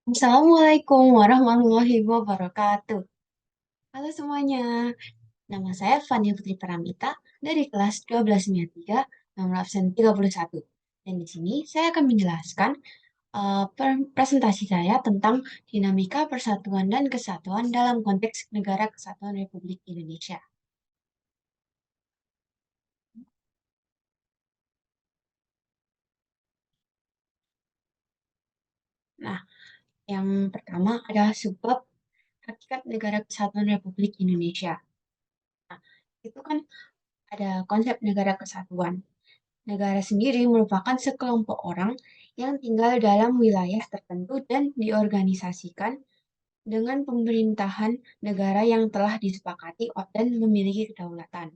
Assalamualaikum warahmatullahi wabarakatuh. Halo semuanya, nama saya Fania Putri Paramita dari kelas 12 3, nomor absen 31. Dan di sini saya akan menjelaskan presentasi saya tentang dinamika persatuan dan kesatuan dalam konteks Negara Kesatuan Republik Indonesia. Nah, yang pertama adalah sebab hakikat Negara Kesatuan Republik Indonesia. Nah, itu kan ada konsep negara kesatuan. Negara sendiri merupakan sekelompok orang yang tinggal dalam wilayah tertentu dan diorganisasikan dengan pemerintahan negara yang telah disepakati dan memiliki kedaulatan.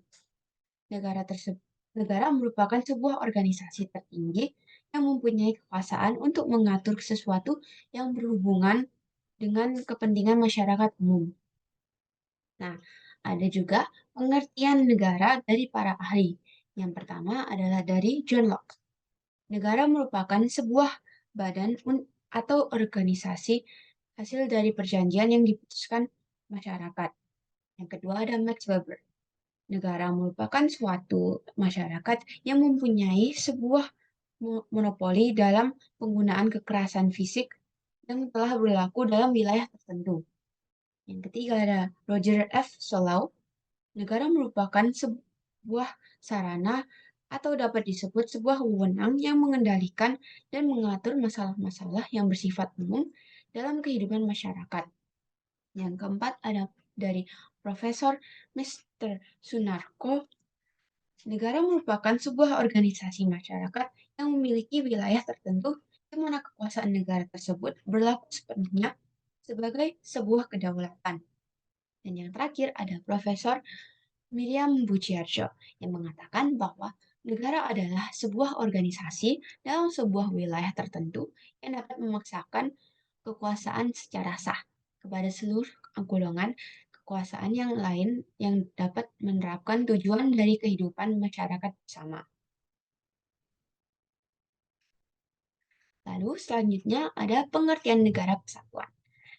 Negara tersebut Negara merupakan sebuah organisasi tertinggi yang mempunyai kekuasaan untuk mengatur sesuatu yang berhubungan dengan kepentingan masyarakat umum. Nah, ada juga pengertian negara dari para ahli. Yang pertama adalah dari John Locke. Negara merupakan sebuah badan atau organisasi hasil dari perjanjian yang diputuskan masyarakat. Yang kedua ada Max Weber. Negara merupakan suatu masyarakat yang mempunyai sebuah monopoli dalam penggunaan kekerasan fisik yang telah berlaku dalam wilayah tertentu. Yang ketiga ada Roger F. Solow. Negara merupakan sebuah sarana atau dapat disebut sebuah wewenang yang mengendalikan dan mengatur masalah-masalah yang bersifat umum dalam kehidupan masyarakat. Yang keempat ada dari Profesor Mr. Sunarko. Negara merupakan sebuah organisasi masyarakat yang memiliki wilayah tertentu di mana kekuasaan negara tersebut berlaku sepenuhnya sebagai sebuah kedaulatan. Dan yang terakhir ada Profesor Miriam Buciarjo yang mengatakan bahwa negara adalah sebuah organisasi dalam sebuah wilayah tertentu yang dapat memaksakan kekuasaan secara sah kepada seluruh golongan kekuasaan yang lain yang dapat menerapkan tujuan dari kehidupan masyarakat bersama. Lalu selanjutnya ada pengertian negara kesatuan.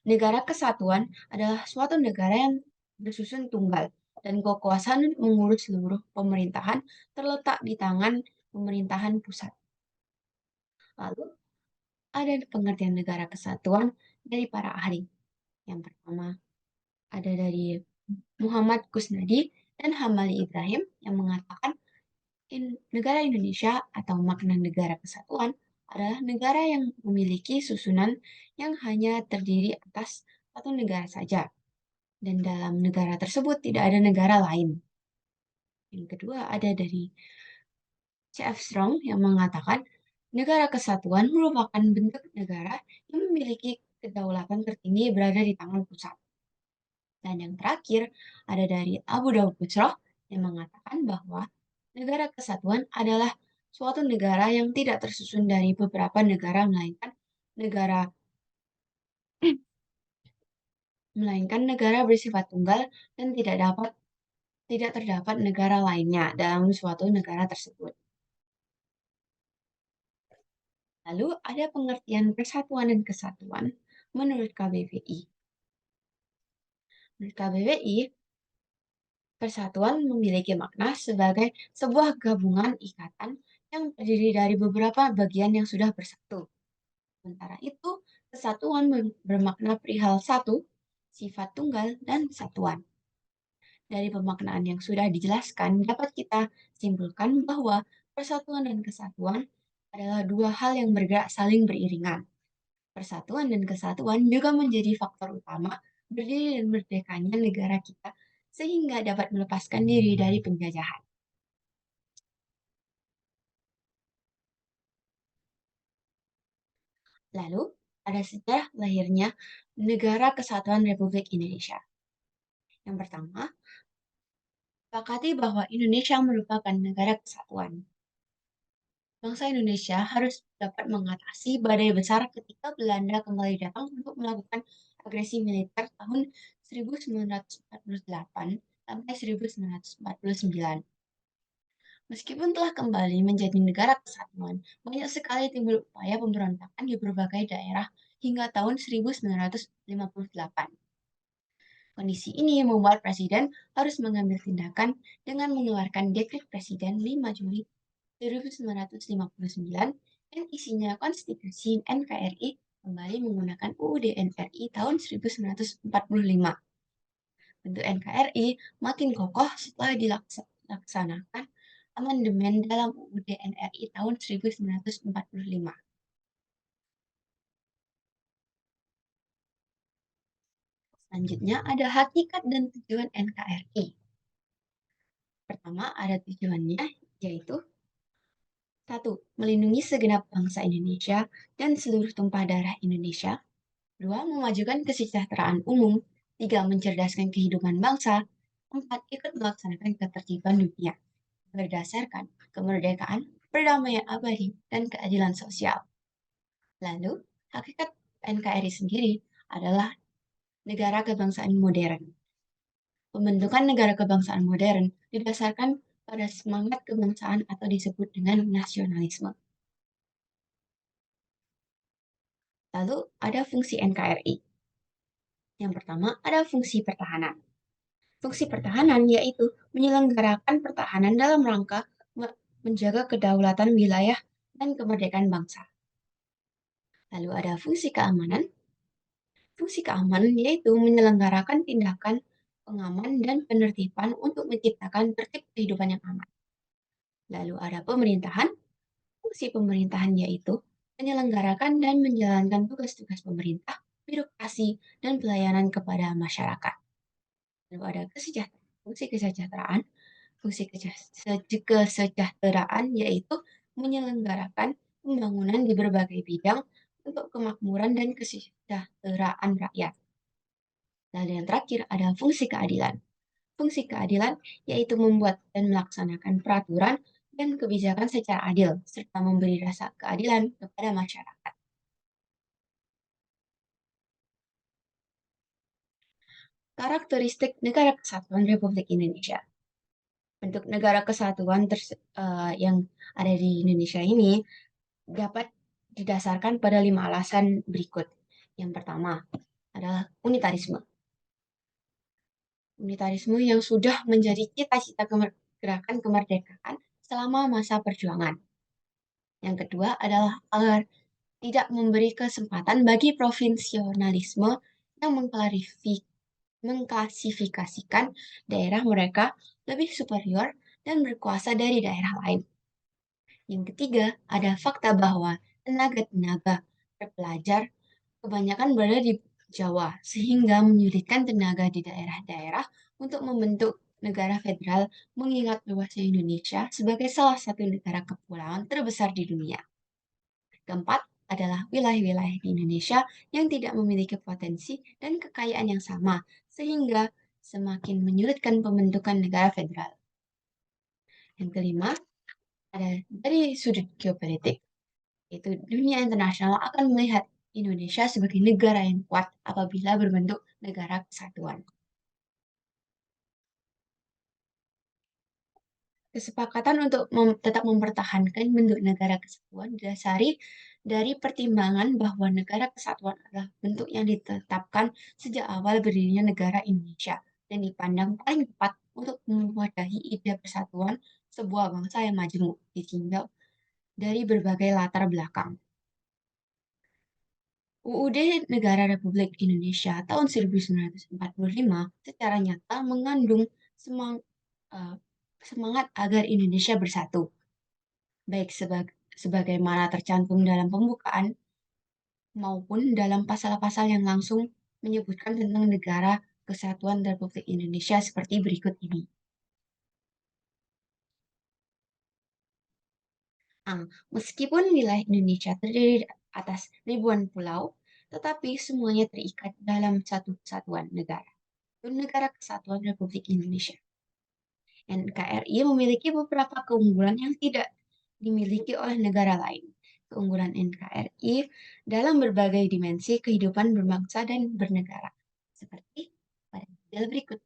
Negara kesatuan adalah suatu negara yang bersusun tunggal dan kekuasaan mengurus seluruh pemerintahan terletak di tangan pemerintahan pusat. Lalu ada pengertian negara kesatuan dari para ahli. Yang pertama ada dari Muhammad Kusnadi dan Hamali Ibrahim yang mengatakan negara Indonesia atau makna negara kesatuan adalah negara yang memiliki susunan yang hanya terdiri atas satu negara saja, dan dalam negara tersebut tidak ada negara lain. Yang kedua ada dari C.F. Strong yang mengatakan negara kesatuan merupakan bentuk negara yang memiliki kedaulatan tertinggi berada di tangan pusat. Dan yang terakhir ada dari Abu Daud Busroh yang mengatakan bahwa negara kesatuan adalah suatu negara yang tidak tersusun dari beberapa negara negara melainkan negara bersifat tunggal dan tidak terdapat negara lainnya dalam suatu negara tersebut. Lalu ada pengertian persatuan dan kesatuan menurut KBBI. Menurut KBBI, persatuan memiliki makna sebagai sebuah gabungan ikatan yang terdiri dari beberapa bagian yang sudah bersatu. Sementara itu, kesatuan bermakna perihal satu, sifat tunggal, dan satuan. Dari pemaknaan yang sudah dijelaskan, dapat kita simpulkan bahwa persatuan dan kesatuan adalah dua hal yang bergerak saling beriringan. Persatuan dan kesatuan juga menjadi faktor utama berdiri dan merdekanya negara kita sehingga dapat melepaskan diri dari penjajahan. Lalu, ada sejarah lahirnya Negara Kesatuan Republik Indonesia. Yang pertama, sepakati bahwa Indonesia merupakan negara kesatuan. Bangsa Indonesia harus dapat mengatasi badai besar ketika Belanda kembali datang untuk melakukan agresi militer tahun 1948 sampai 1949. Meskipun telah kembali menjadi negara kesatuan, banyak sekali timbul upaya pemberontakan di berbagai daerah hingga tahun 1958. Kondisi ini membuat presiden harus mengambil tindakan dengan mengeluarkan Dekret Presiden 5 Juli 1959 yang isinya Konstitusi NKRI kembali menggunakan UUD NRI tahun 1945. Bentuk NKRI makin kokoh setelah dilaksanakan amandemen dalam UUD NRI tahun 1945. Selanjutnya ada hakikat dan tujuan NKRI. Pertama ada tujuannya, yaitu satu, melindungi segenap bangsa Indonesia dan seluruh tumpah darah Indonesia. Dua, memajukan kesejahteraan umum. Tiga, mencerdaskan kehidupan bangsa. Empat, ikut melaksanakan ketertiban dunia berdasarkan kemerdekaan, perdamaian abadi, dan keadilan sosial. Lalu, hakikat NKRI sendiri adalah negara kebangsaan modern. Pembentukan negara kebangsaan modern didasarkan pada semangat kebangsaan atau disebut dengan nasionalisme. Lalu ada fungsi NKRI. Yang pertama ada fungsi pertahanan. Fungsi pertahanan yaitu menyelenggarakan pertahanan dalam rangka menjaga kedaulatan wilayah dan kemerdekaan bangsa. Lalu ada fungsi keamanan. Fungsi keamanan yaitu menyelenggarakan tindakan pengaman dan penertiban untuk menciptakan tertib kehidupan yang aman. Lalu ada pemerintahan. Fungsi pemerintahan yaitu menyelenggarakan dan menjalankan tugas-tugas pemerintah, birokrasi, dan pelayanan kepada masyarakat. Lalu ada fungsi kesejahteraan. Fungsi kesejahteraan yaitu menyelenggarakan pembangunan di berbagai bidang untuk kemakmuran dan kesejahteraan rakyat. Lalu yang terakhir ada fungsi keadilan. Fungsi keadilan yaitu membuat dan melaksanakan peraturan dan kebijakan secara adil, serta memberi rasa keadilan kepada masyarakat. Karakteristik Negara Kesatuan Republik Indonesia. Bentuk negara kesatuan yang ada di Indonesia ini dapat didasarkan pada 5 alasan berikut. Yang pertama adalah unitarisme. Unitarisme yang sudah menjadi cita-cita gerakan kemerdekaan selama masa perjuangan. Yang kedua adalah agar tidak memberi kesempatan bagi provinsionalisme yang mengklasifikasikan daerah mereka lebih superior dan berkuasa dari daerah lain. Yang ketiga, ada fakta bahwa tenaga-tenaga terpelajar kebanyakan berada di Jawa, sehingga menyulitkan tenaga di daerah-daerah untuk membentuk negara federal mengingat luasnya Indonesia sebagai salah satu negara kepulauan terbesar di dunia. Keempat adalah wilayah-wilayah di Indonesia yang tidak memiliki potensi dan kekayaan yang sama, sehingga semakin menyulitkan pembentukan negara federal. Yang kelima, ada dari sudut geopolitik, yaitu dunia internasional akan melihat Indonesia sebagai negara yang kuat apabila berbentuk negara kesatuan. Kesepakatan untuk tetap mempertahankan bentuk negara kesatuan didasari dari pertimbangan bahwa negara kesatuan adalah bentuk yang ditetapkan sejak awal berdirinya negara Indonesia dan dipandang paling tepat untuk mewadahi ide persatuan sebuah bangsa yang majemuk, ditinjau dari berbagai latar belakang. UUD Negara Republik Indonesia tahun 1945 secara nyata mengandung eh, semangat agar Indonesia bersatu, baik sebagaimana tercantum dalam pembukaan maupun dalam pasal-pasal yang langsung menyebutkan tentang negara kesatuan Republik Indonesia seperti berikut ini. Meskipun wilayah Indonesia terdiri atas ribuan pulau, tetapi semuanya terikat dalam satu kesatuan negara, Negara Kesatuan Republik Indonesia. NKRI memiliki beberapa keunggulan yang tidak dimiliki oleh negara lain. Keunggulan NKRI dalam berbagai dimensi kehidupan berbangsa dan bernegara, seperti pada tabel berikut.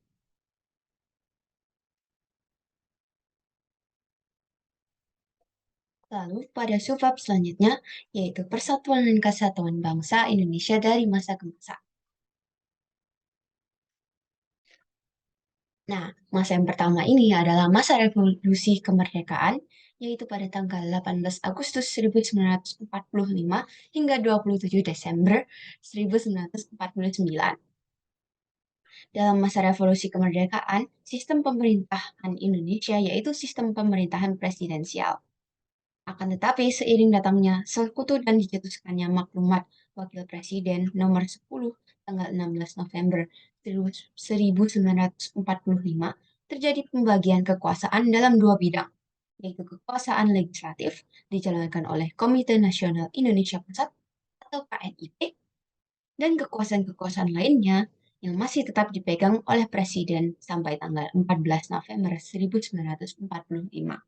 Lalu pada subbab selanjutnya, yaitu Persatuan dan Kesatuan Bangsa Indonesia dari masa ke masa. Nah, masa yang pertama ini adalah masa revolusi kemerdekaan, yaitu pada tanggal 18 Agustus 1945 hingga 27 Desember 1949. Dalam masa revolusi kemerdekaan, sistem pemerintahan Indonesia yaitu sistem pemerintahan presidensial. Akan tetapi, seiring datangnya sekutu dan dicetuskannya Maklumat Wakil Presiden nomor 10 tanggal 16 November 1945, terjadi pembagian kekuasaan dalam dua bidang, yaitu kekuasaan legislatif dijalankan oleh Komite Nasional Indonesia Pusat atau KNIP, dan kekuasaan-kekuasaan lainnya yang masih tetap dipegang oleh Presiden sampai tanggal 14 November 1945.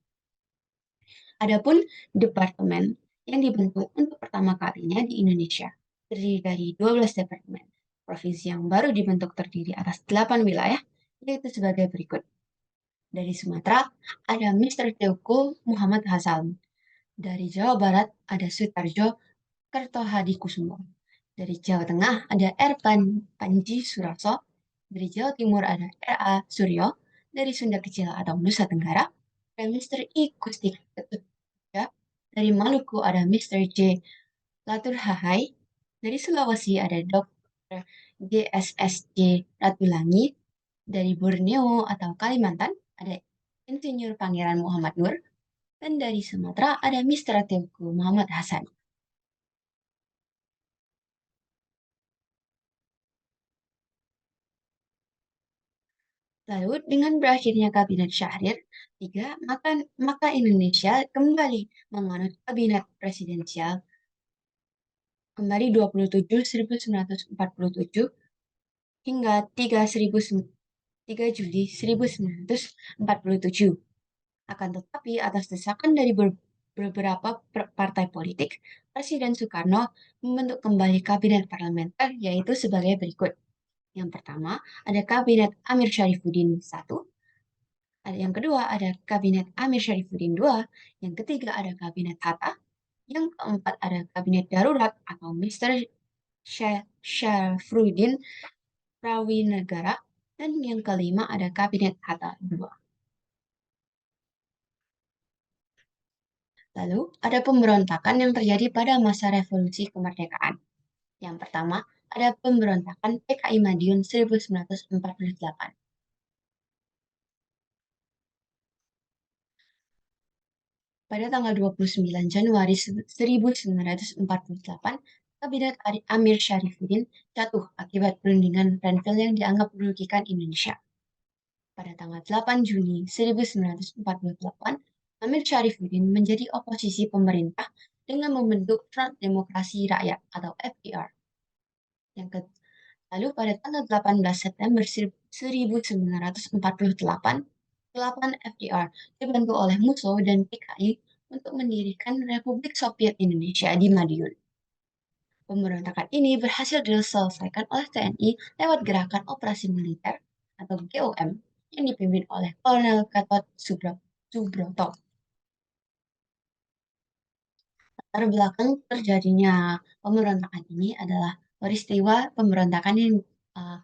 Adapun departemen yang dibentuk untuk pertama kalinya di Indonesia terdiri dari 12 departemen. Provinsi yang baru dibentuk terdiri atas 8 wilayah, yaitu sebagai berikut. Dari Sumatera ada Mr. Teuku Muhammad Hasan. Dari Jawa Barat ada Sutarjo Kertohadikusumo. Dari Jawa Tengah ada Panji Suroso. Dari Jawa Timur ada R.A. Suryo. Dari Sunda Kecil atau Nusa Tenggara ada Mr. I. Kusti Ketut. Dari Maluku ada Mr. J. Laturhahai. Dari Sulawesi ada Dr. GSSJ Ratulangi. Dari Borneo atau Kalimantan ada Insinyur Pangeran Muhammad Nur. Dan dari Sumatera ada Mr. Teuku Muhammad Hasan. Lalu dengan berakhirnya Kabinet Syahrir III, maka Indonesia kembali menganut Kabinet Presidensial kembali 27 hingga 3 Juli 1947. Akan tetapi, atas desakan dari beberapa partai politik, Presiden Soekarno membentuk kembali kabinet parlementer, yaitu sebagai berikut. Yang pertama, ada Kabinet Amir Syarifuddin I. Yang kedua, ada Kabinet Amir Syarifuddin II. Yang ketiga, ada Kabinet Hatta. Yang keempat, ada Kabinet Darurat atau Mr. Syafruddin Prawinegara. Dan yang kelima, ada Kabinet Hatta II. Lalu, ada pemberontakan yang terjadi pada masa revolusi kemerdekaan. Yang pertama, ada pemberontakan PKI Madiun 1948. Pada tanggal 29 Januari 1948, Kabinet Amir Syarifuddin jatuh akibat perundingan Renville yang dianggap merugikan Indonesia. Pada tanggal 8 Juni 1948, Amir Syarifuddin menjadi oposisi pemerintah dengan membentuk Front Demokrasi Rakyat atau FDR. Lalu pada tanggal 18 September 1948, 8 FDR dibantu oleh Musso dan PKI untuk mendirikan Republik Soviet Indonesia di Madiun. Pemberontakan ini berhasil diselesaikan oleh TNI lewat Gerakan Operasi Militer atau GOM yang dipimpin oleh Kolonel Gatot Subroto. Latar belakang terjadinya pemberontakan ini adalah peristiwa pemberontakan yang uh,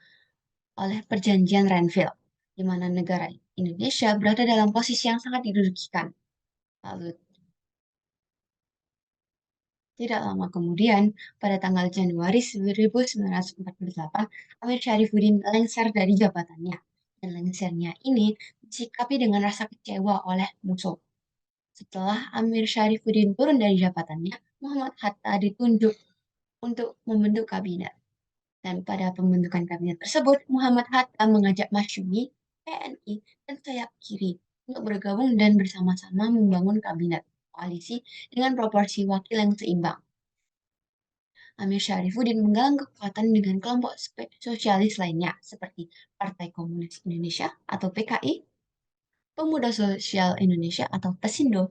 oleh Perjanjian Renville, di mana negara Indonesia berada dalam posisi yang sangat dirugikan. Lalu, tidak lama kemudian, pada tanggal Januari 1948, Amir Syarifuddin lengser dari jabatannya. Dan lengsernya ini disikapi dengan rasa kecewa oleh Musso. Setelah Amir Syarifuddin turun dari jabatannya, Muhammad Hatta ditunjuk untuk membentuk kabinet. Dan pada pembentukan kabinet tersebut, Muhammad Hatta mengajak Masyumi, TNI, dan sayap kiri untuk bergabung dan bersama-sama membangun kabinet koalisi dengan proporsi wakil yang seimbang. Amir Syarifuddin menggalang kekuatan dengan kelompok sosialis lainnya seperti Partai Komunis Indonesia atau PKI, Pemuda Sosial Indonesia atau PESINDO,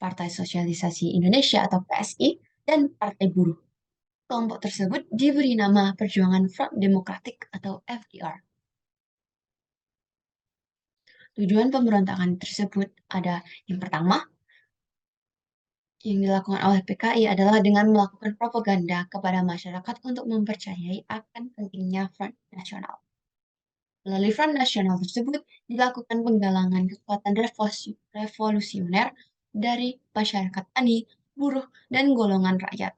Partai Sosialisasi Indonesia atau PSI, dan Partai Buruh. Kelompok tersebut diberi nama Perjuangan Front Demokratik atau FDR. Tujuan pemberontakan tersebut ada yang pertama, Yang dilakukan oleh PKI adalah dengan melakukan propaganda kepada masyarakat untuk mempercayai akan pentingnya Front Nasional. Melalui Front Nasional tersebut dilakukan penggalangan kekuatan revolusioner dari masyarakat tani, buruh, dan golongan rakyat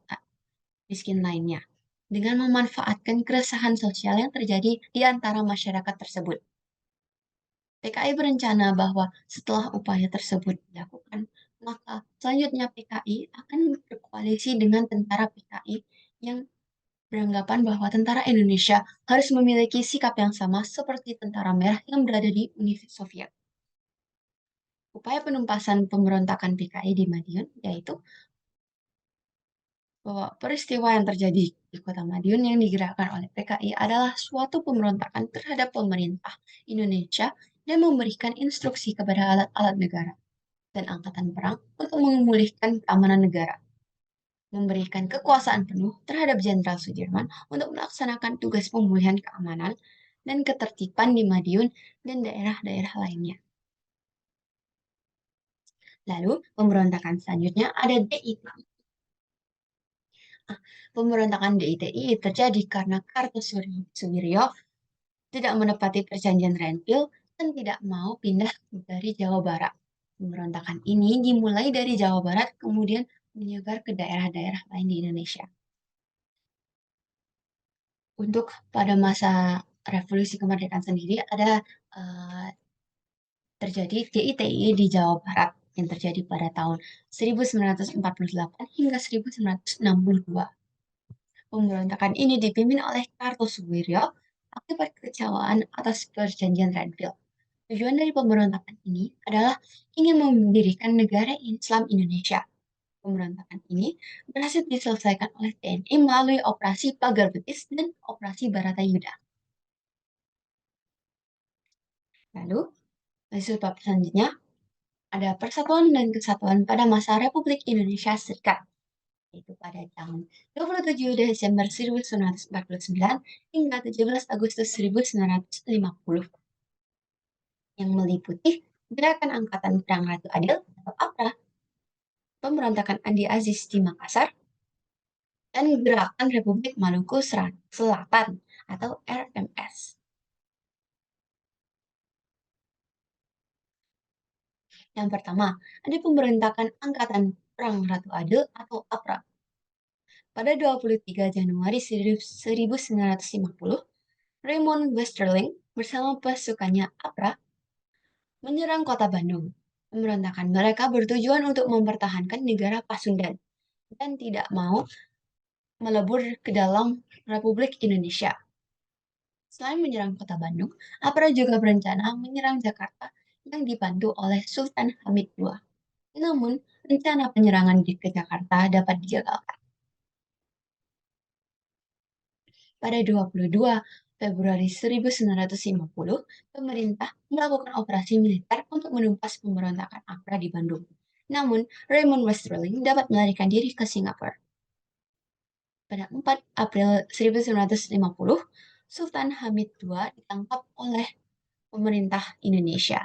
miskin lainnya, dengan memanfaatkan keresahan sosial yang terjadi di antara masyarakat tersebut. PKI berencana bahwa setelah upaya tersebut dilakukan, maka selanjutnya PKI akan berkoalisi dengan tentara PKI yang beranggapan bahwa tentara Indonesia harus memiliki sikap yang sama seperti tentara merah yang berada di Uni Soviet. Upaya penumpasan pemberontakan PKI di Madiun yaitu bahwa peristiwa yang terjadi di kota Madiun yang digerakkan oleh PKI adalah suatu pemberontakan terhadap pemerintah Indonesia dan memberikan instruksi kepada alat-alat negara dan angkatan perang untuk memulihkan keamanan negara, memberikan kekuasaan penuh terhadap Jenderal Sudirman untuk melaksanakan tugas pemulihan keamanan dan ketertiban di Madiun dan daerah-daerah lainnya. Lalu, pemberontakan selanjutnya ada DITI. Pemberontakan DITI terjadi karena Kartosuwiryo tidak menepati perjanjian Renville dan tidak mau pindah dari Jawa Barat. Pemberontakan ini dimulai dari Jawa Barat, kemudian menyebar ke daerah-daerah lain di Indonesia. Untuk pada masa revolusi kemerdekaan sendiri ada terjadi DITI di Jawa Barat yang terjadi pada tahun 1948 hingga 1962. Pemberontakan ini dipimpin oleh Kartosuwiryo akibat kekecewaan atas perjanjian Renville. Tujuan dari pemberontakan ini adalah ingin mendirikan negara Islam Indonesia. Pemberontakan ini berhasil diselesaikan oleh TNI melalui Operasi Pagar Betis dan Operasi Baratayuda. Lalu, hasil bab selanjutnya ada Persatuan dan Kesatuan pada masa Republik Indonesia Serikat, yaitu pada tahun 27 Desember 1949 hingga 17 Agustus 1950, yang meliputi Gerakan Angkatan Perang Ratu Adil atau APRA, pemberontakan Andi Aziz di Makassar, dan Gerakan Republik Maluku Selatan atau RMS. Yang pertama, ada pemberontakan Angkatan Perang Ratu Adil atau APRA. Pada 23 Januari 1950, Raymond Westerling bersama pasukannya APRA menyerang kota Bandung. Pemberontakan mereka bertujuan untuk mempertahankan negara Pasundan dan tidak mau melebur ke dalam Republik Indonesia. Selain menyerang kota Bandung, APRA juga berencana menyerang Jakarta yang dibantu oleh Sultan Hamid II. Namun, rencana penyerangan ke Jakarta dapat digagalkan. Pada 22 Februari 1950, pemerintah melakukan operasi militer untuk menumpas pemberontakan APRA di Bandung. Namun, Raymond Westerling dapat melarikan diri ke Singapura. Pada 4 April 1950, Sultan Hamid II ditangkap oleh pemerintah Indonesia.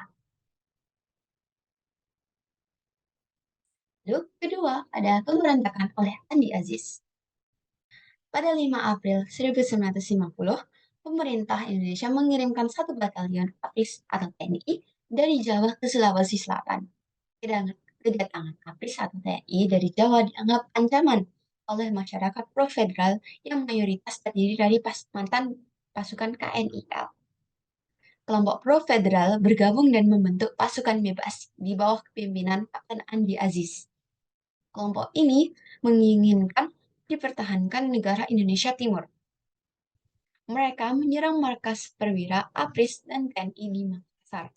Lalu, kedua, ada pemberontakan oleh Andi Aziz. Pada 5 April 1950, pemerintah Indonesia mengirimkan 1 batalion APRIS atau TNI dari Jawa ke Sulawesi Selatan. Kedatangan APRIS atau TNI dari Jawa dianggap ancaman oleh masyarakat pro-federal yang mayoritas terdiri dari mantan pasukan KNIL. Kelompok pro-federal bergabung dan membentuk pasukan bebas di bawah kepemimpinan Kapten Andi Aziz. Kelompok ini menginginkan dipertahankan negara Indonesia Timur. Mereka menyerang markas perwira APRIS dan TNI di Makassar.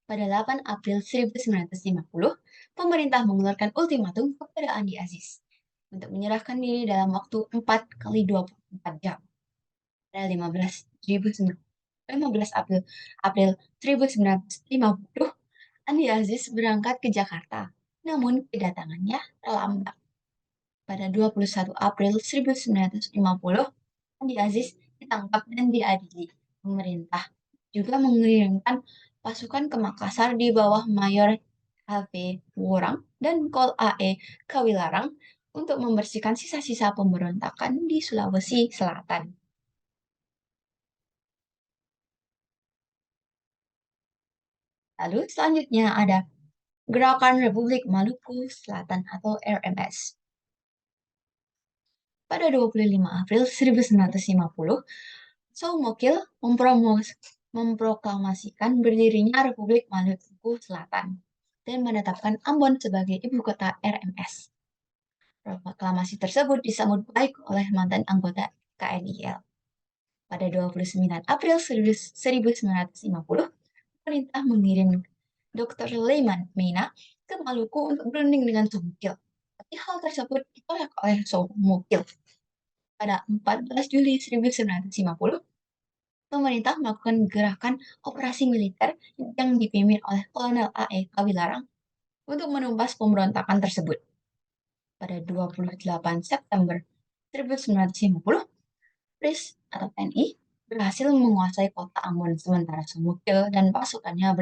Pada 8 April 1950, pemerintah mengeluarkan ultimatum kepada Andi Aziz untuk menyerahkan diri dalam waktu 4 kali 24 jam. Pada 15 April 1950, Andi Aziz berangkat ke Jakarta, namun kedatangannya terlambat. Pada 21 April 1950, Andi Aziz ditangkap dan diadili. Pemerintah juga mengirimkan pasukan ke Makassar di bawah Mayor AV Wurang dan Kol AE Kawilarang untuk membersihkan sisa-sisa pemberontakan di Sulawesi Selatan. Lalu selanjutnya ada Gerakan Republik Maluku Selatan atau RMS. Pada 25 April 1950, Soumokil memproklamasikan berdirinya Republik Maluku Selatan dan menetapkan Ambon sebagai ibu kota RMS. Proklamasi tersebut disambut baik oleh mantan anggota KNIL. Pada 29 April 1950, pemerintah mengirim Dr. Leiman Meina ke Maluku untuk berunding dengan Soumukil. Tapi hal tersebut ditolak oleh Soumukil. Pada 14 Juli 1950, pemerintah melakukan gerakan operasi militer yang dipimpin oleh Kolonel A.E. Kawilarang untuk menumpas pemberontakan tersebut. Pada 28 September 1950, PRIS atau TNI berhasil menguasai kota Ambon sementara Sumukil dan pasukannya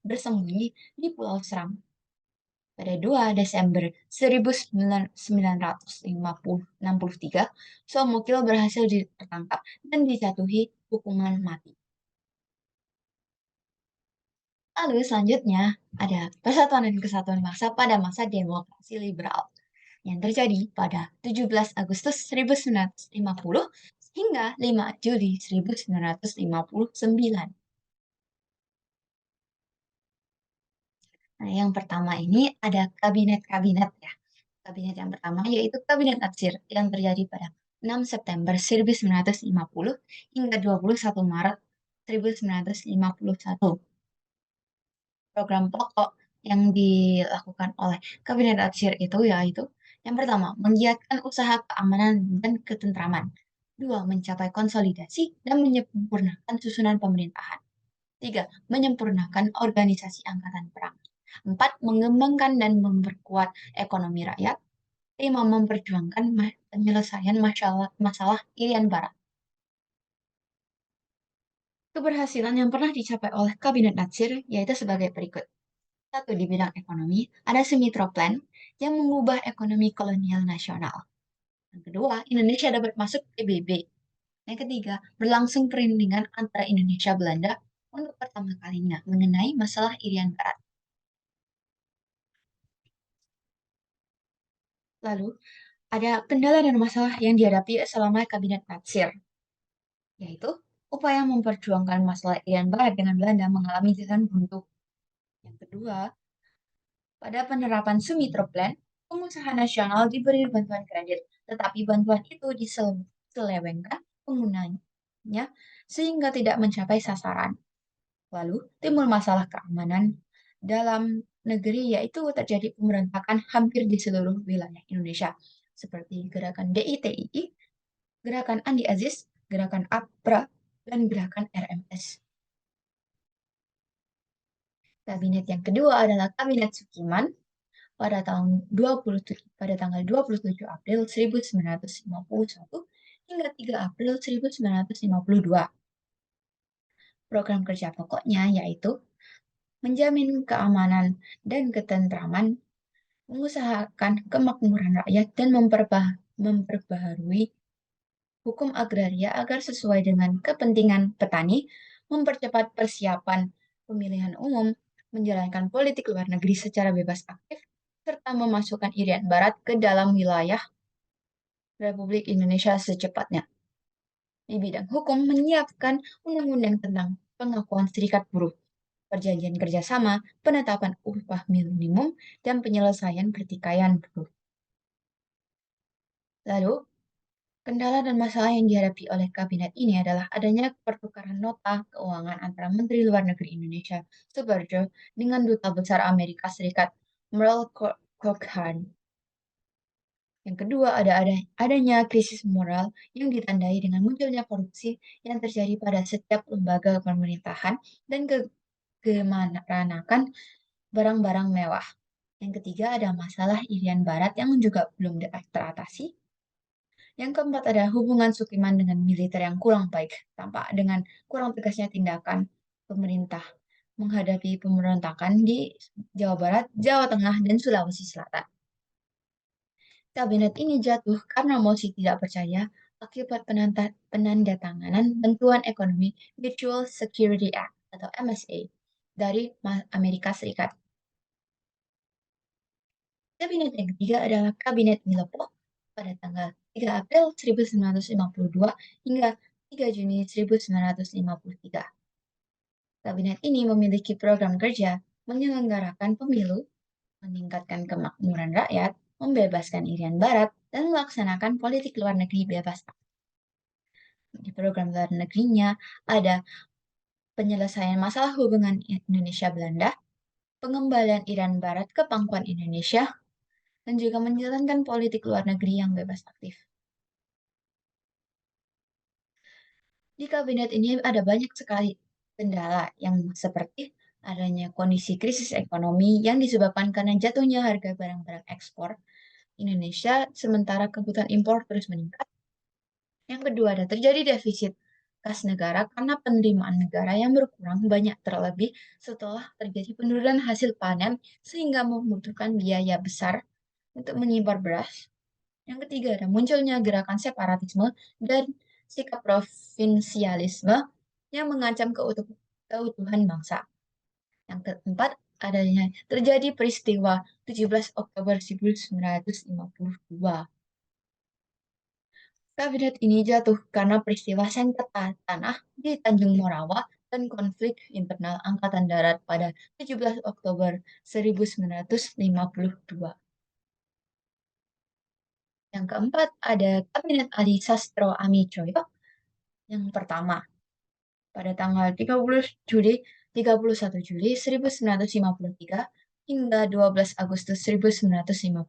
bersembunyi di Pulau Seram. Pada 2 Desember 1963, Somokil berhasil ditangkap dan dijatuhi hukuman mati. Lalu selanjutnya ada Persatuan dan Kesatuan Bangsa pada masa demokrasi liberal yang terjadi pada 17 Agustus 1950 hingga 5 Juli 1959. Nah, yang pertama ini ada kabinet-kabinet ya. Kabinet yang pertama yaitu Kabinet Natsir yang terjadi pada 6 September 1950 hingga 21 Maret 1951. Program pokok yang dilakukan oleh Kabinet Natsir itu yaitu yang pertama, menggiatkan usaha keamanan dan ketentraman. Dua, mencapai konsolidasi dan menyempurnakan susunan pemerintahan. Tiga, menyempurnakan organisasi angkatan perang. Empat, mengembangkan dan memperkuat ekonomi rakyat. Lima, memperjuangkan penyelesaian masalah Irian Barat. Keberhasilan yang pernah dicapai oleh Kabinet Natsir yaitu sebagai berikut. Satu, di bidang ekonomi, ada Sumitro Plan yang mengubah ekonomi kolonial nasional. Yang kedua, Indonesia dapat masuk PBB. Yang ketiga, berlangsung perundingan antara Indonesia Belanda untuk pertama kalinya mengenai masalah Irian Barat. Lalu, ada kendala dan masalah yang dihadapi selama Kabinet Natsir, yaitu upaya memperjuangkan masalah Irian Barat dengan Belanda mengalami jalan buntu. Yang kedua, pada penerapan Sumitro Plan, pengusaha nasional diberi bantuan kredit, tetapi bantuan itu diselewengkan penggunanya sehingga tidak mencapai sasaran. Lalu, timbul masalah keamanan dalam negeri, yaitu terjadi pemberontakan hampir di seluruh wilayah Indonesia, seperti gerakan DITII, gerakan Andi Aziz, gerakan APRA, dan gerakan RMS. Kabinet yang kedua adalah Kabinet Sukiman pada tanggal 27 April 1951 hingga 3 April 1952. Program kerja pokoknya yaitu menjamin keamanan dan ketentraman, mengusahakan kemakmuran rakyat, dan memperbaharui hukum agraria agar sesuai dengan kepentingan petani, mempercepat persiapan pemilihan umum, menjalankan politik luar negeri secara bebas aktif, serta memasukkan Irian Barat ke dalam wilayah Republik Indonesia secepatnya. Di bidang hukum, menyiapkan undang-undang tentang pengakuan serikat buruh, perjanjian kerjasama, penetapan upah minimum, dan penyelesaian pertikaian buruh. Lalu, kendala dan masalah yang dihadapi oleh kabinet ini adalah adanya pertukaran nota keuangan antara Menteri Luar Negeri Indonesia, Subarjo, dengan Duta Besar Amerika Serikat, Merle Cochrane. Yang kedua, adanya krisis moral yang ditandai dengan munculnya korupsi yang terjadi pada setiap lembaga pemerintahan dan kemanakan barang-barang mewah. Yang ketiga, ada masalah Irian Barat yang juga belum teratasi. Yang keempat, ada hubungan Sukiman dengan militer yang kurang baik, tampak dengan kurang tegasnya tindakan pemerintah menghadapi pemberontakan di Jawa Barat, Jawa Tengah, dan Sulawesi Selatan. Kabinet ini jatuh karena mosi tidak percaya akibat penandatanganan Bantuan Ekonomi Mutual Security Act atau MSA dari Amerika Serikat. Kabinet yang ketiga adalah Kabinet Milopo pada tanggal 3 April 1952 hingga 3 Juni 1953. Kabinet ini memiliki program kerja menyelenggarakan pemilu, meningkatkan kemakmuran rakyat, membebaskan Irian Barat, dan melaksanakan politik luar negeri bebas. Di program luar negerinya ada penyelesaian masalah hubungan Indonesia-Belanda, pengembalian Irian Barat ke pangkuan Indonesia, dan juga menjalankan politik luar negeri yang bebas aktif. Di kabinet ini ada banyak sekali kendala yang seperti adanya kondisi krisis ekonomi yang disebabkan karena jatuhnya harga barang-barang ekspor Indonesia, sementara kebutuhan impor terus meningkat. Yang kedua, ada terjadi defisit kas negara karena penerimaan negara yang berkurang banyak terlebih setelah terjadi penurunan hasil panen sehingga membutuhkan biaya besar untuk mengimpor beras. Yang ketiga, ada munculnya gerakan separatisme dan sikap provinsialisme yang mengancam keutuhan bangsa. Yang keempat, adanya terjadi peristiwa 17 Oktober 1952. Kabinet ini jatuh karena peristiwa sengketa tanah di Tanjung Morawa dan konflik internal Angkatan Darat pada 17 Oktober 1952. Yang keempat, ada Kabinet Adi Sastro Amicoyo. Yang pertama, pada tanggal 31 Juli 1953 hingga 12 Agustus 1955.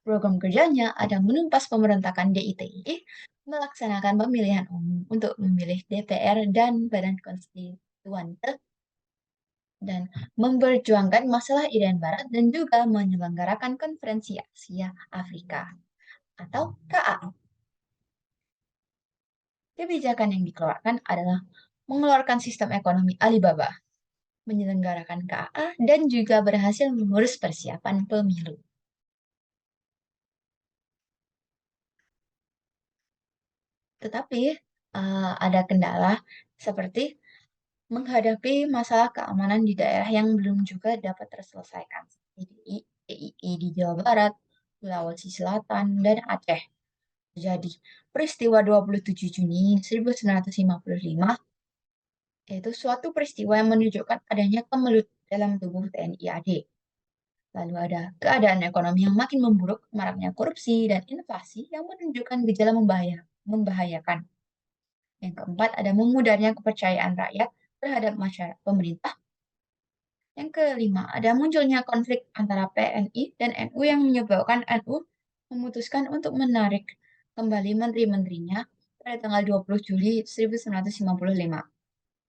Program kerjanya ada menumpas pemberontakan DITI, melaksanakan pemilihan umum untuk memilih DPR dan Badan Konstituante, dan memperjuangkan masalah Irian Barat dan juga menyelenggarakan Konferensi Asia Afrika atau KAA. Kebijakan yang dikeluarkan adalah mengeluarkan sistem ekonomi Alibaba, menyelenggarakan KAA, dan juga berhasil mengurus persiapan pemilu. Tetapi ada kendala seperti menghadapi masalah keamanan di daerah yang belum juga dapat terselesaikan, seperti DIY di Jawa Barat, Sulawesi Selatan, dan Aceh. Jadi, peristiwa 27 Juni 1955 yaitu suatu peristiwa yang menunjukkan adanya kemelut dalam tubuh TNI AD. Lalu ada keadaan ekonomi yang makin memburuk, maraknya korupsi, dan inflasi yang menunjukkan gejala membahayakan. Yang keempat, ada memudarnya kepercayaan rakyat terhadap masyarakat pemerintah. Yang kelima, ada munculnya konflik antara PNI dan NU yang menyebabkan NU memutuskan untuk menarik kembali menteri-menterinya pada tanggal 20 Juli 1955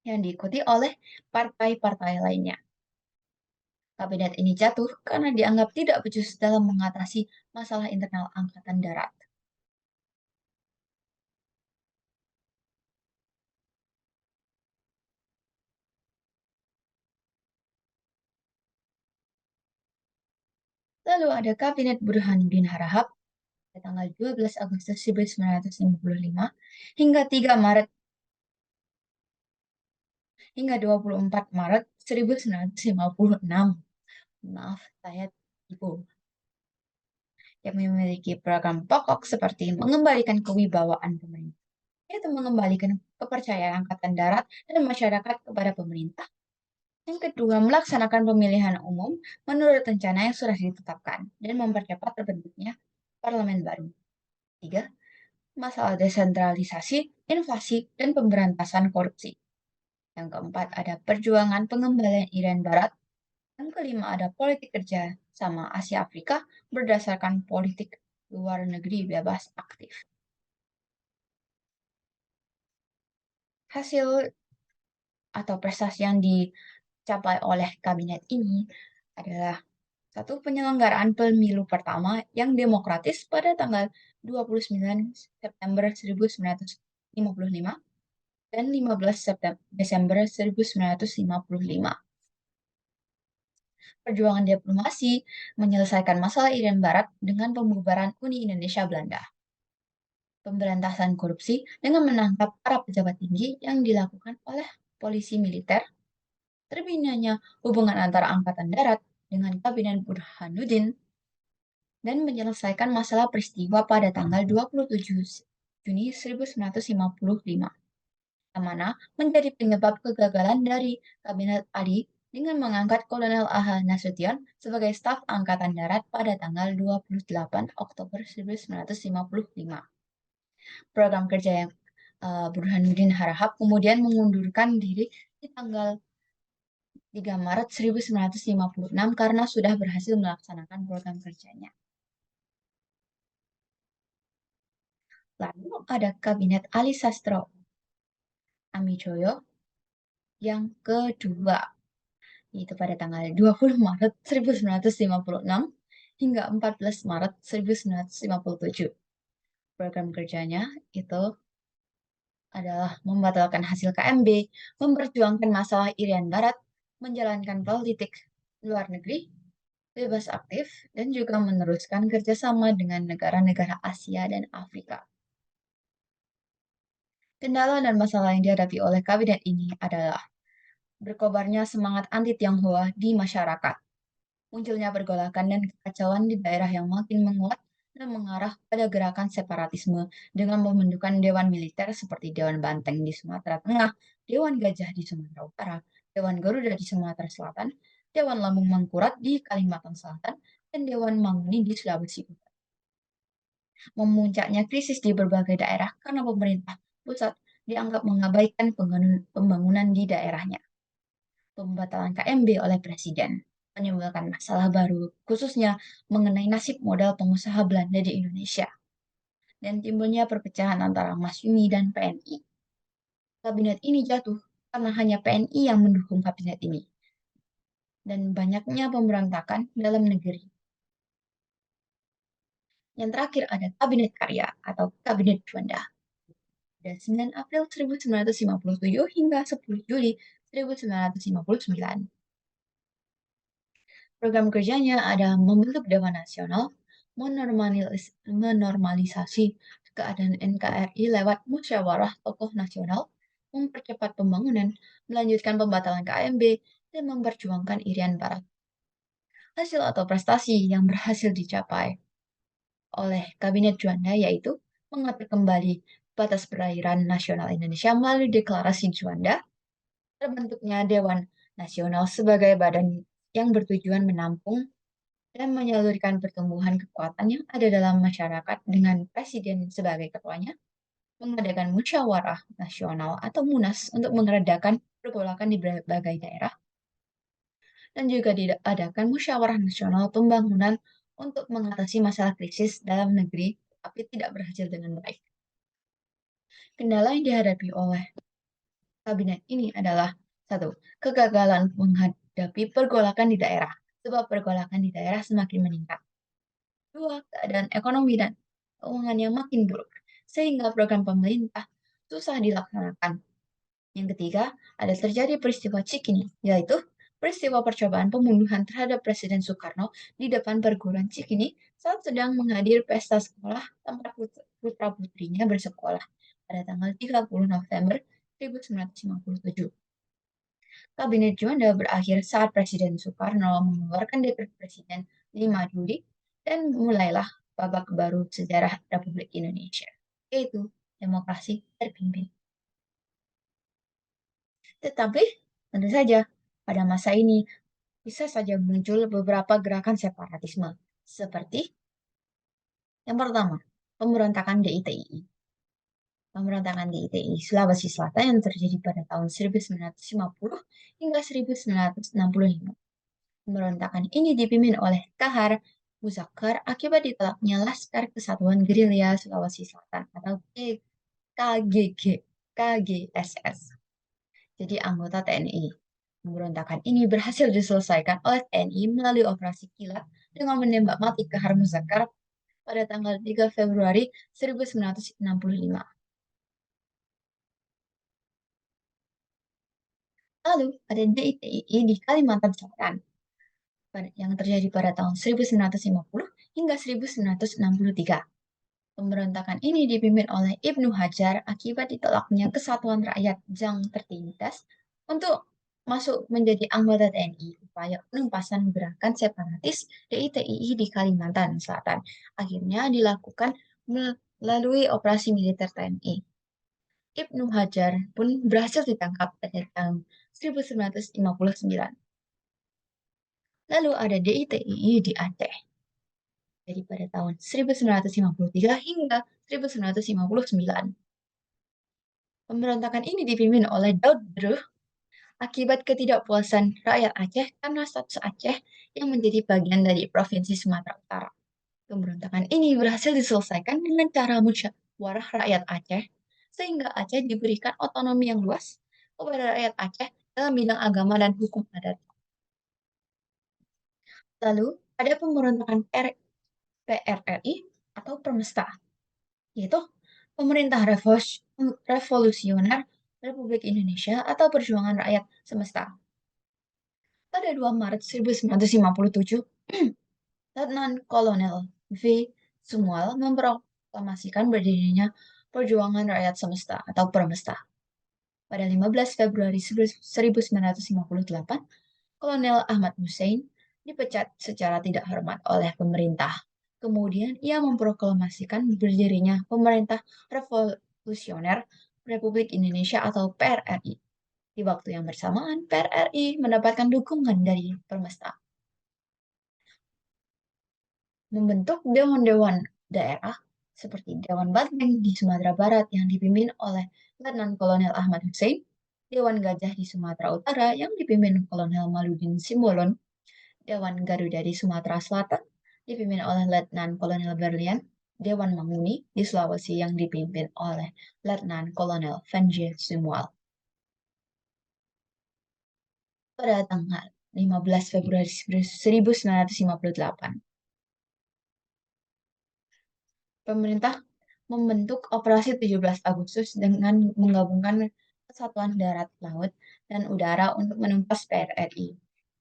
yang diikuti oleh partai-partai lainnya. Kabinet ini jatuh karena dianggap tidak becus dalam mengatasi masalah internal Angkatan Darat. Lalu ada Kabinet Burhanuddin Harahap pada tanggal 12 Agustus 1955 hingga 3 Maret hingga 24 Maret 1956. Maaf, saya tipu. Yang memiliki program pokok seperti mengembalikan kewibawaan pemerintah, yaitu mengembalikan kepercayaan Angkatan Darat dan masyarakat kepada pemerintah. Yang kedua, melaksanakan pemilihan umum menurut rencana yang sudah ditetapkan dan mempercepat terbentuknya parlemen baru. Tiga, masalah desentralisasi, inflasi, dan pemberantasan korupsi. Yang keempat, ada perjuangan pengembalian Irian Barat. Yang kelima, ada politik kerja sama Asia Afrika berdasarkan politik luar negeri bebas aktif. Hasil atau prestasi yang dicapai oleh kabinet ini adalah satu, penyelenggaraan pemilu pertama yang demokratis pada tanggal 29 September 1955. dan 15 Desember 1955. Perjuangan diplomasi menyelesaikan masalah Irian Barat dengan pembubaran Uni Indonesia Belanda. Pemberantasan korupsi dengan menangkap para pejabat tinggi yang dilakukan oleh polisi militer. Terbinanya hubungan antara Angkatan Darat dengan Kabinet Burhanuddin dan menyelesaikan masalah peristiwa pada tanggal 27 Juni 1955, yang mana menjadi penyebab kegagalan dari Kabinet ADI dengan mengangkat Kolonel A.H. Nasution sebagai staf Angkatan Darat pada tanggal 28 Oktober 1955. Program kerja yang Burhanuddin Harahap kemudian mengundurkan diri di tanggal 3 Maret 1956 karena sudah berhasil melaksanakan program kerjanya. Lalu ada Kabinet Ali Sastro Amijoyo yang kedua, yaitu pada tanggal 20 Maret 1956 hingga 14 Maret 1957. Program kerjanya itu adalah membatalkan hasil KMB, memperjuangkan masalah Irian Barat, menjalankan politik luar negeri, bebas aktif, dan juga meneruskan kerjasama dengan negara-negara Asia dan Afrika. Kendala dan masalah yang dihadapi oleh kabinet ini adalah berkobarnya semangat anti Tionghoa di masyarakat, munculnya pergolakan dan kekacauan di daerah yang makin menguat dan mengarah pada gerakan separatisme dengan membentukkan dewan militer seperti Dewan Banteng di Sumatera Tengah, Dewan Gajah di Sumatera Utara, Dewan Garuda di Sumatera Selatan, Dewan Lambung Mangkurat di Kalimantan Selatan, dan Dewan Manguni di Sulawesi Utara. Memuncaknya krisis di berbagai daerah karena pemerintah pusat dianggap mengabaikan pembangunan di daerahnya. Pembatalan KMB oleh Presiden menimbulkan masalah baru, khususnya mengenai nasib modal pengusaha Belanda di Indonesia, dan timbulnya perpecahan antara Masyumi dan PNI. Kabinet ini jatuh karena hanya PNI yang mendukung kabinet ini, dan banyaknya pemberontakan dalam negeri. Yang terakhir ada Kabinet Karya atau Kabinet Juanda. Pada 9 April 1957 hingga 10 Juli 1959. Program kerjanya ada membentuk Dewan Nasional, menormalisasi keadaan NKRI lewat musyawarah tokoh nasional, mempercepat pembangunan, melanjutkan pembatalan KMB, dan memperjuangkan Irian Barat. Hasil atau prestasi yang berhasil dicapai oleh Kabinet Juanda yaitu mengatur kembali batas perairan nasional Indonesia melalui Deklarasi Juanda, terbentuknya Dewan Nasional sebagai badan yang bertujuan menampung dan menyalurkan pertumbuhan kekuatan yang ada dalam masyarakat dengan presiden sebagai ketuanya, mengadakan musyawarah nasional atau MUNAS untuk meredakan pergolakan di berbagai daerah, dan juga diadakan musyawarah nasional pembangunan untuk mengatasi masalah krisis dalam negeri, tapi tidak berhasil dengan baik. Kendala yang dihadapi oleh kabinet ini adalah satu, kegagalan menghadapi pergolakan di daerah, sebab pergolakan di daerah semakin meningkat. Dua, keadaan ekonomi dan keuangan yang makin buruk, sehingga program pemerintah susah dilaksanakan. Yang ketiga, ada terjadi peristiwa Cikini, yaitu peristiwa percobaan pembunuhan terhadap Presiden Soekarno di depan perguruan Cikini saat sedang menghadir pesta sekolah tempat putra-putrinya bersekolah pada tanggal 30 November 1957. Kabinet Juanda berakhir saat Presiden Soekarno mengeluarkan dekret Presiden 5 Juli dan mulailah babak baru sejarah Republik Indonesia, yaitu demokrasi terpimpin. Tetapi, tentu saja, pada masa ini bisa saja muncul beberapa gerakan separatisme, seperti yang pertama, pemberontakan DITI. Pemberontakan DITI Sulawesi Selatan yang terjadi pada tahun 1950 hingga 1965. Pemberontakan ini dipimpin oleh Kahar Muzakkar akibat ditolaknya Laskar Kesatuan Gerilya Sulawesi Selatan atau KGG, KGSS. Jadi anggota TNI. Pemberontakan ini berhasil diselesaikan oleh TNI melalui operasi kilat dengan menembak mati Kahar Muzakkar pada tanggal 3 Februari 1965. Lalu ada DITII di Kalimantan Selatan yang terjadi pada tahun 1950 hingga 1963. Pemberontakan ini dipimpin oleh Ibnu Hajar akibat ditolaknya kesatuan rakyat yang tertindas untuk masuk menjadi anggota TNI. Upaya penumpasan gerakan separatis DITII di Kalimantan Selatan akhirnya dilakukan melalui operasi militer TNI. Ibnu Hajar pun berhasil ditangkap pada tahun 1959. Lalu ada DITII di Aceh dari pada tahun 1953 hingga 1959. Pemberontakan ini dipimpin oleh Daud Bruh akibat ketidakpuasan rakyat Aceh karena status Aceh yang menjadi bagian dari Provinsi Sumatera Utara. Pemberontakan ini berhasil diselesaikan dengan cara musyawarah rakyat Aceh, sehingga Aceh diberikan otonomi yang luas kepada rakyat Aceh dalam bidang agama dan hukum adat. Lalu, ada pemberontakan PRRI atau Permesta, yaitu Pemerintah Revolusioner Republik Indonesia atau Perjuangan Rakyat Semesta. Pada 2 Maret 1957, Letnan Kolonel V. Sumual memproklamasikan berdirinya Perjuangan Rakyat Semesta atau Permesta. Pada 15 Februari 1958, Kolonel Ahmad Hussein dipecat secara tidak hormat oleh pemerintah. Kemudian ia memproklamasikan berdirinya Pemerintah Revolusioner Republik Indonesia atau PRRI. Di waktu yang bersamaan, PRRI mendapatkan dukungan dari Permesta, membentuk dewan-dewan daerah seperti Dewan Banteng di Sumatera Barat yang dipimpin oleh Letnan Kolonel Ahmad Hussein, Dewan Gajah di Sumatera Utara yang dipimpin Kolonel Maludin Simbolon, Dewan Garuda di Sumatera Selatan dipimpin oleh Letnan Kolonel Berlian, Dewan Manguni di Sulawesi yang dipimpin oleh Letnan Kolonel Venje Sumual. Pada tanggal 15 Februari 1958, pemerintah membentuk Operasi 17 Agustus dengan menggabungkan Kesatuan Darat, Laut, dan Udara untuk menumpas PRRI.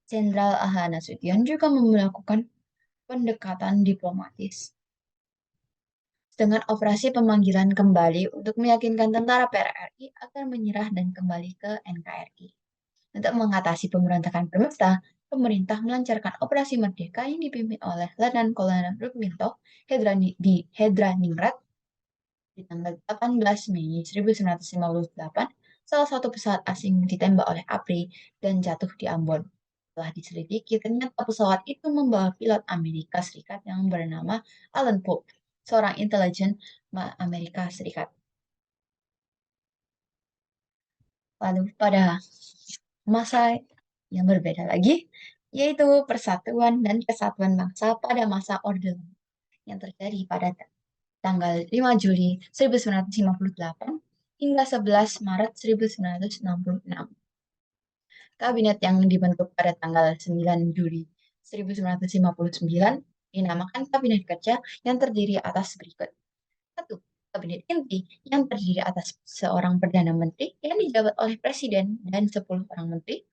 Jenderal A.H. Nasution juga melakukan pendekatan diplomatis dengan operasi pemanggilan kembali untuk meyakinkan tentara PRRI agar menyerah dan kembali ke NKRI. Untuk mengatasi pemberontakan Permesta, pemerintah melancarkan Operasi Merdeka yang dipimpin oleh Letnan Kolonel Rukminto di Hedraningrat di tanggal 18 Mei 1958. Salah satu pesawat asing ditembak oleh APRI dan jatuh di Ambon. Setelah diselidiki, ternyata pesawat itu membawa pilot Amerika Serikat yang bernama Alan Pope, seorang intelijen Amerika Serikat. Lalu pada masa yang berbeda lagi, yaitu persatuan dan kesatuan bangsa pada masa Orde Lama yang terjadi pada tanggal 5 Juli 1958 hingga 11 Maret 1966. Kabinet yang dibentuk pada tanggal 9 Juli 1959 dinamakan Kabinet Kerja yang terdiri atas berikut. 1. Kabinet inti yang terdiri atas seorang Perdana Menteri yang dijabat oleh Presiden dan 10 orang menteri.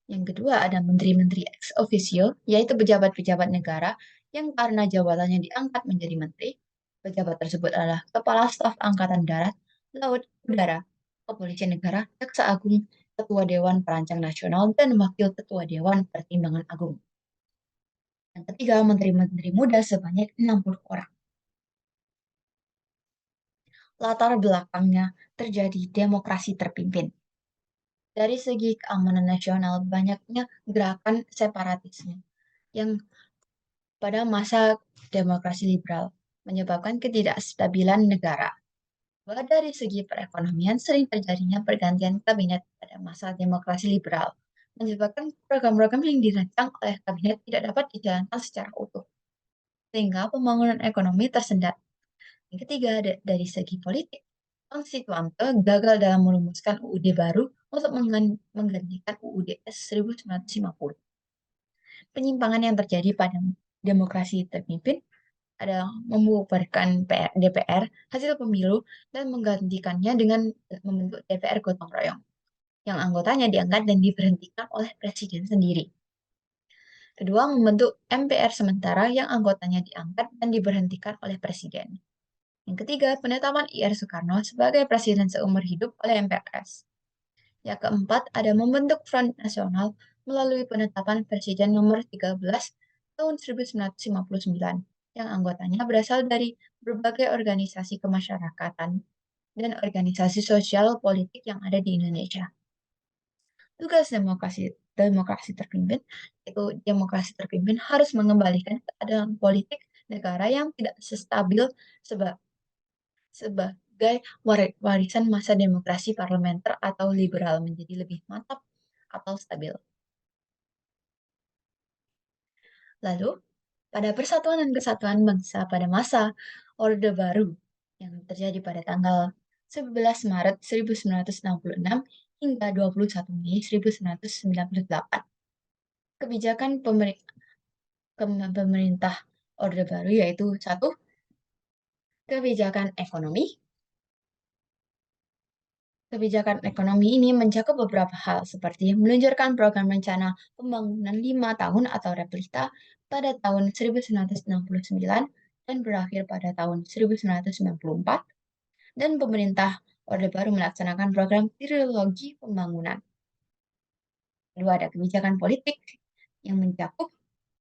Yang kedua ada menteri-menteri ex officio, yaitu pejabat-pejabat negara yang karena jabatannya diangkat menjadi menteri. Pejabat tersebut adalah Kepala Staf Angkatan Darat, Laut, Udara, Kepolisian Negara, Jaksa Agung, Ketua Dewan Perancang Nasional, dan Wakil Ketua Dewan Pertimbangan Agung. Yang ketiga, menteri-menteri muda sebanyak 60 orang. Latar belakangnya terjadi demokrasi terpimpin. Dari segi keamanan nasional, banyaknya gerakan separatisme yang pada masa demokrasi liberal menyebabkan ketidakstabilan negara. Bahwa dari segi perekonomian sering terjadinya pergantian kabinet pada masa demokrasi liberal, menyebabkan program-program yang dirancang oleh kabinet tidak dapat dijalankan secara utuh, sehingga pembangunan ekonomi tersendat. Yang ketiga, dari segi politik, konstituante gagal dalam merumuskan UUD baru untuk menggantikan UUD 1950. Penyimpangan yang terjadi pada demokrasi terpimpin adalah membubarkan DPR hasil pemilu dan menggantikannya dengan membentuk DPR gotong royong. yang anggotanya diangkat dan diberhentikan oleh presiden sendiri. Kedua, membentuk MPR sementara yang anggotanya diangkat dan diberhentikan oleh presiden. Yang ketiga, penetapan IR Soekarno sebagai presiden seumur hidup oleh MPRS. Yang keempat, ada membentuk Front Nasional melalui penetapan Presiden nomor 13 tahun 1959 yang anggotanya berasal dari berbagai organisasi kemasyarakatan dan organisasi sosial politik yang ada di Indonesia. Tugas demokrasi terpimpin itu demokrasi terpimpin harus mengembalikan keadaan politik negara yang tidak stabil sebagai warisan masa demokrasi parlementer atau liberal menjadi lebih mantap atau stabil. Lalu, pada Persatuan dan Kesatuan Bangsa pada masa Orde Baru yang terjadi pada tanggal 11 Maret 1966 hingga 21 Mei 1998, kebijakan pemerintah Orde Baru yaitu satu, kebijakan ekonomi. Kebijakan ekonomi ini mencakup beberapa hal seperti meluncurkan program rencana pembangunan 5 tahun atau REPLITA pada tahun 1969 dan berakhir pada tahun 1994, dan pemerintah Orde Baru melaksanakan program trilogi pembangunan. Kedua, ada kebijakan politik yang mencakup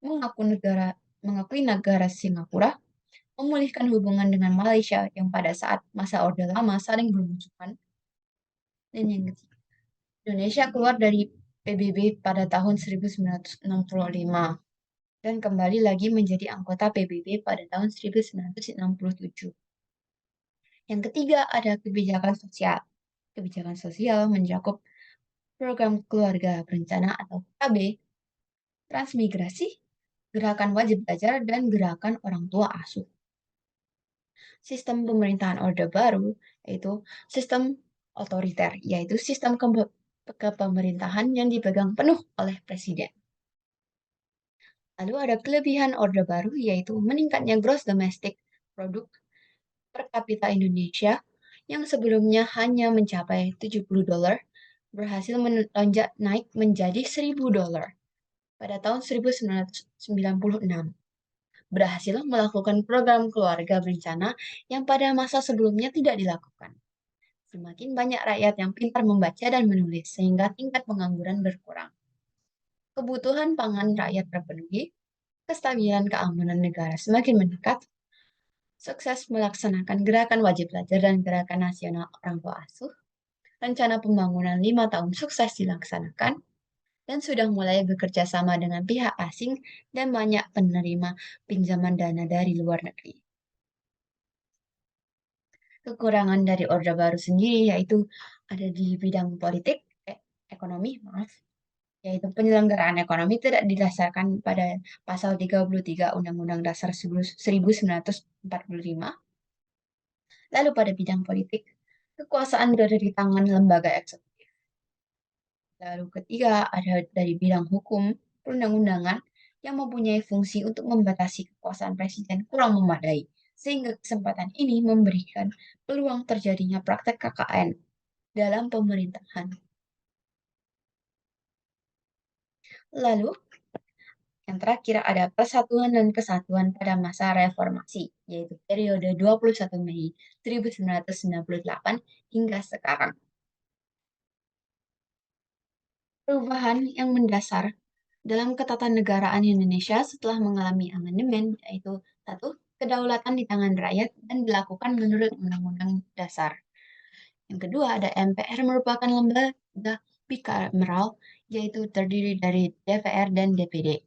mengakui negara Singapura, memulihkan hubungan dengan Malaysia yang pada saat masa Orde Lama saling bermusuhan, dan yang ketiga, Indonesia keluar dari PBB pada tahun 1965 dan kembali lagi menjadi anggota PBB pada tahun 1967. Yang ketiga, ada kebijakan sosial. Kebijakan sosial mencakup program keluarga berencana atau KB, transmigrasi, gerakan wajib belajar, dan gerakan orang tua asuh. Sistem pemerintahan Orde Baru yaitu sistem otoriter, yaitu sistem kepemerintahan yang dipegang penuh oleh presiden. Lalu ada kelebihan Orde Baru yaitu meningkatnya gross domestic product per kapita Indonesia yang sebelumnya hanya mencapai $70 berhasil melonjak naik menjadi $1.000 pada tahun 1996. Berhasil melakukan program keluarga berencana yang pada masa sebelumnya tidak dilakukan. Semakin banyak rakyat yang pintar membaca dan menulis sehingga tingkat pengangguran berkurang. Kebutuhan pangan rakyat terpenuhi, kestabilan keamanan negara semakin meningkat, sukses melaksanakan gerakan wajib belajar dan gerakan nasional orang tua asuh, rencana pembangunan 5 tahun sukses dilaksanakan, dan sudah mulai bekerja sama dengan pihak asing dan banyak penerima pinjaman dana dari luar negeri. Kekurangan dari Orde Baru sendiri yaitu ada di bidang politik, ekonomi, maaf, yaitu penyelenggaraan ekonomi tidak didasarkan pada pasal 33 Undang-Undang Dasar 1945. Lalu pada bidang politik, kekuasaan berada di tangan lembaga eksekutif. Lalu ketiga, ada dari bidang hukum, perundang-undangan yang mempunyai fungsi untuk membatasi kekuasaan presiden kurang memadai, sehingga kesempatan ini memberikan peluang terjadinya praktek KKN dalam pemerintahan. Lalu, yang terakhir ada persatuan dan kesatuan pada masa reformasi, yaitu periode 21 Mei 1998 hingga sekarang. Perubahan yang mendasar dalam ketatanegaraan Indonesia setelah mengalami amandemen, yaitu satu, kedaulatan di tangan rakyat dan dilakukan menurut Undang-Undang Dasar. Yang kedua, ada MPR merupakan lembaga bikameral, yaitu terdiri dari DPR dan DPD.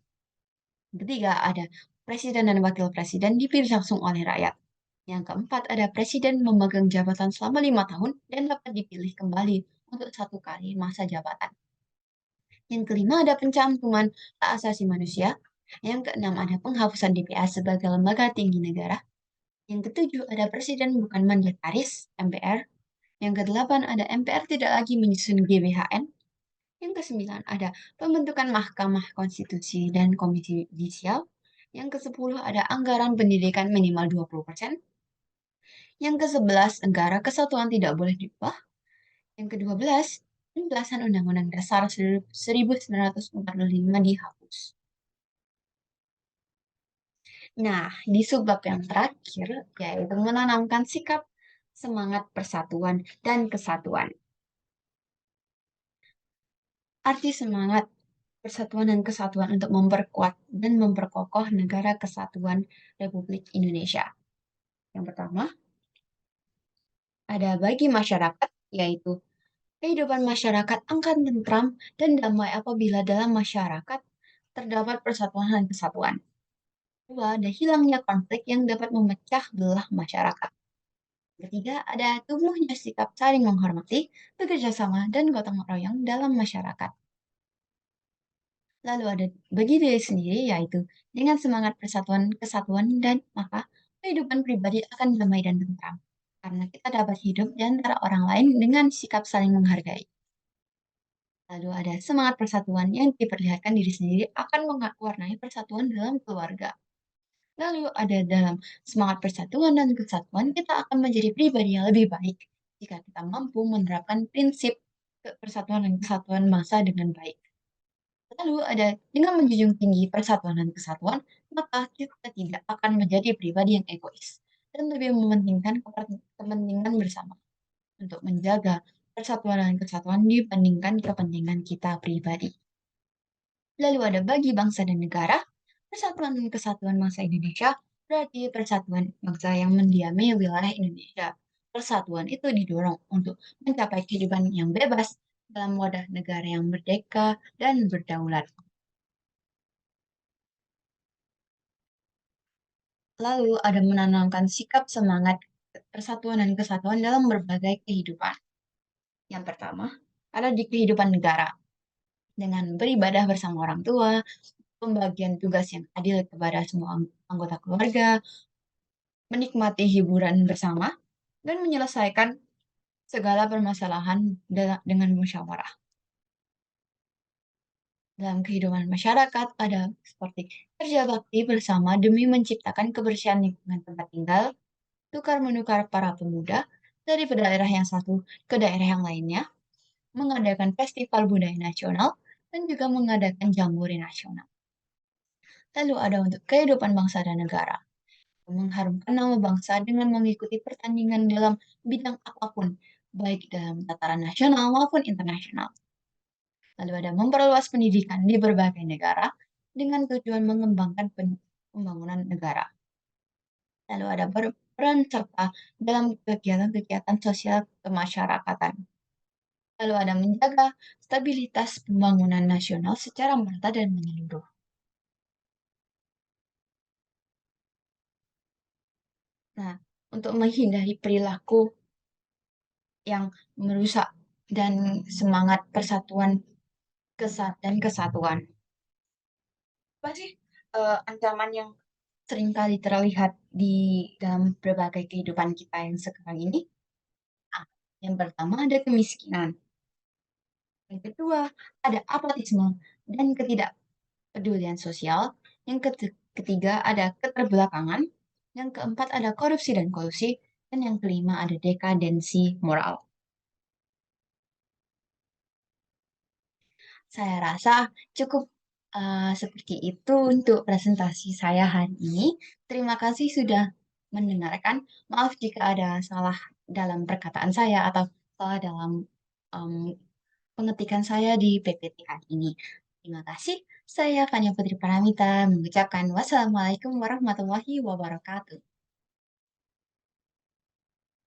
Yang ketiga, ada presiden dan wakil presiden dipilih langsung oleh rakyat. Yang keempat, ada presiden memegang jabatan selama 5 tahun dan dapat dipilih kembali untuk 1 kali masa jabatan. Yang kelima, ada pencantuman hak asasi manusia. Yang keenam, ada penghapusan DPA sebagai lembaga tinggi negara. Yang ketujuh, ada presiden bukan mandataris, MPR. Yang kedelapan, ada MPR tidak lagi menyusun GBHN. Yang kesembilan, ada pembentukan Mahkamah Konstitusi dan Komisi Yudisial. Yang kesepuluh, ada anggaran pendidikan minimal 20%. Yang ke-11, negara kesatuan tidak boleh diubah. Yang ke-12, dan belasan Undang-Undang Dasar 1945 dihapus. Nah, di subbab yang terakhir, yaitu menanamkan sikap semangat persatuan dan kesatuan. Arti semangat persatuan dan kesatuan untuk memperkuat dan memperkokoh negara kesatuan Republik Indonesia. Yang pertama, ada bagi masyarakat, yaitu kehidupan masyarakat akan tentram dan damai apabila dalam masyarakat terdapat persatuan dan kesatuan. Kedua, ada hilangnya konflik yang dapat memecah belah masyarakat. Ketiga, ada tumbuhnya sikap saling menghormati, bekerja sama, dan gotong royong dalam masyarakat. Lalu ada bagi diri sendiri, yaitu dengan semangat persatuan, kesatuan, dan maka kehidupan pribadi akan damai dan tentram. Karena kita dapat hidup di antara orang lain dengan sikap saling menghargai. Lalu ada semangat persatuan yang diperlihatkan diri sendiri akan mewarnai persatuan dalam keluarga. Lalu ada dalam semangat persatuan dan kesatuan, kita akan menjadi pribadi yang lebih baik jika kita mampu menerapkan prinsip persatuan dan kesatuan bangsa dengan baik. Lalu ada dengan menjunjung tinggi persatuan dan kesatuan, maka kita tidak akan menjadi pribadi yang egois dan lebih mementingkan kepentingan bersama untuk menjaga persatuan dan kesatuan dibandingkan kepentingan kita pribadi. Lalu ada bagi bangsa dan negara, persatuan dan kesatuan bangsa Indonesia berarti persatuan bangsa yang mendiami wilayah Indonesia. Persatuan itu didorong untuk mencapai kehidupan yang bebas dalam wadah negara yang merdeka dan berdaulat. Lalu ada menanamkan sikap semangat persatuan dan kesatuan dalam berbagai kehidupan. Yang pertama, ada di kehidupan negara dengan beribadah bersama orang tua, pembagian tugas yang adil kepada semua anggota keluarga, menikmati hiburan bersama, dan menyelesaikan segala permasalahan dengan musyawarah. Dalam kehidupan masyarakat ada seperti kerja bakti bersama demi menciptakan kebersihan lingkungan tempat tinggal, tukar-menukar para pemuda dari daerah yang satu ke daerah yang lainnya, mengadakan festival budaya nasional, dan juga mengadakan jambore nasional. Lalu ada untuk kehidupan bangsa dan negara, mengharumkan nama bangsa dengan mengikuti pertandingan dalam bidang apapun, baik dalam tataran nasional maupun internasional. Lalu ada memperluas pendidikan di berbagai negara dengan tujuan mengembangkan pembangunan negara. Lalu ada berperan serta dalam kegiatan-kegiatan sosial kemasyarakatan. Lalu ada menjaga stabilitas pembangunan nasional secara merata dan menyeluruh. Nah, untuk menghindari perilaku yang merusak dan semangat persatuan dan kesatuan. Apa sih ancaman yang seringkali terlihat di dalam berbagai kehidupan kita yang sekarang ini? Nah, yang pertama ada kemiskinan. Yang kedua ada apatisme dan ketidakpedulian sosial. Yang ketiga ada keterbelakangan. Yang keempat ada korupsi dan kolusi. Dan yang kelima ada dekadensi moral. Saya rasa cukup seperti itu untuk presentasi saya hari ini. Terima kasih sudah mendengarkan. Maaf jika ada salah dalam perkataan saya atau salah dalam em, pengetikan saya di PPT kali ini. Terima kasih. Saya Fanya Putri Paramita mengucapkan wassalamualaikum warahmatullahi wabarakatuh.